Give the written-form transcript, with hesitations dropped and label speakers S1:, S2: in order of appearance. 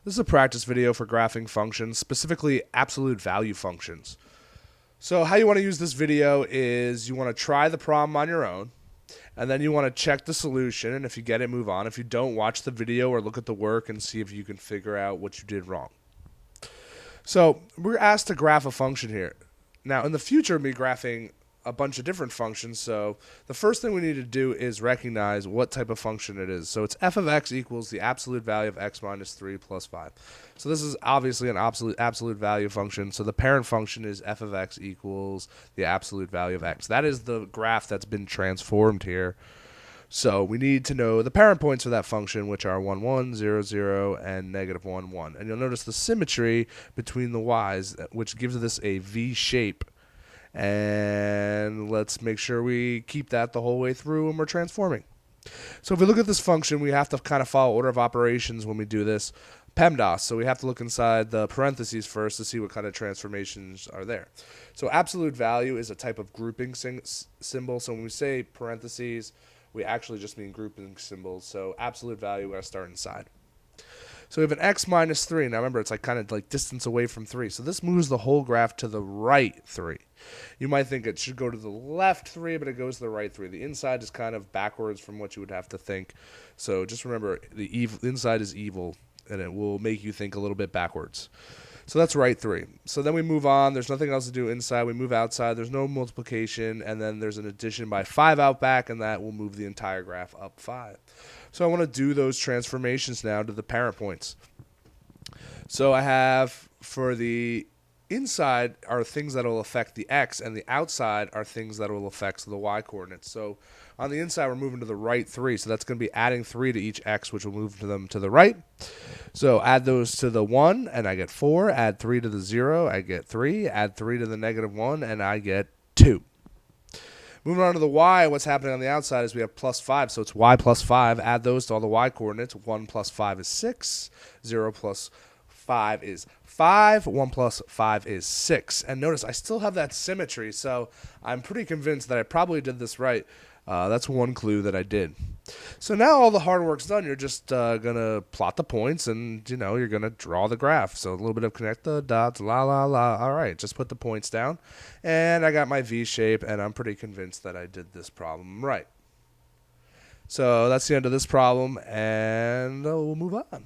S1: This is a practice video for graphing functions, specifically absolute value functions. So how you want to use this video is you want to try the problem on your own, and then you want to check the solution, and if you get it, move on. If you don't, watch the video or look at the work and see if you can figure out what you did wrong. So we're asked to graph a function here. Now, in the future, we'll be graphing a bunch of different functions, so the first thing we need to do is recognize what type of function it is. So it's f of x equals the absolute value of x minus 3 plus 5. So this is obviously an absolute value function, so the parent function is f of x equals the absolute value of x. That is the graph that's been transformed here. So we need to know the parent points for that function, which are 1, 1, 0, 0, and negative 1, 1. And you'll notice the symmetry between the y's, which gives this a V shape. And let's make sure we keep that the whole way through when we're transforming. So if we look at this function, we have to kind of follow order of operations when we do this. PEMDAS, so we have to look inside the parentheses first to see what kind of transformations are there. So absolute value is a type of grouping symbol. So when we say parentheses, we actually just mean grouping symbols. So absolute value, we got to start inside. So we have an x minus 3. Now remember, it's like kind of like distance away from 3. So this moves the whole graph to the right 3. You might think it should go to the left 3, but it goes to the right 3. The inside is kind of backwards from what you would have to think. So just remember, the inside is evil, and it will make you think a little bit backwards. So that's right 3. So then we move on. There's nothing else to do inside. We move outside. There's no multiplication, and then there's an addition by 5 out back, and that will move the entire graph up 5. So I want to do those transformations now to the parent points. So I have for the inside are things that will affect the x, and the outside are things that will affect the y coordinates. So on the inside, we're moving to the right 3. So that's going to be adding 3 to each x, which will move them to the right. So add those to the 1, and I get 4. Add 3 to the 0, I get 3. Add 3 to the negative 1, and I get 2. Moving on to the y, what's happening on the outside is we have plus 5, so it's y plus 5. Add those to all the y coordinates. 1 plus 5 is 6. 0 plus 5 is 5. 1 plus 5 is 6. And notice I still have that symmetry, so I'm pretty convinced that I probably did this right. That's one clue that I did. So now all the hard work's done. You're just going to plot the points, and you're going to draw the graph. So a little bit of connect the dots, la, la, la. All right, just put the points down. And I got my V shape, and I'm pretty convinced that I did this problem right. So that's the end of this problem, and we'll move on.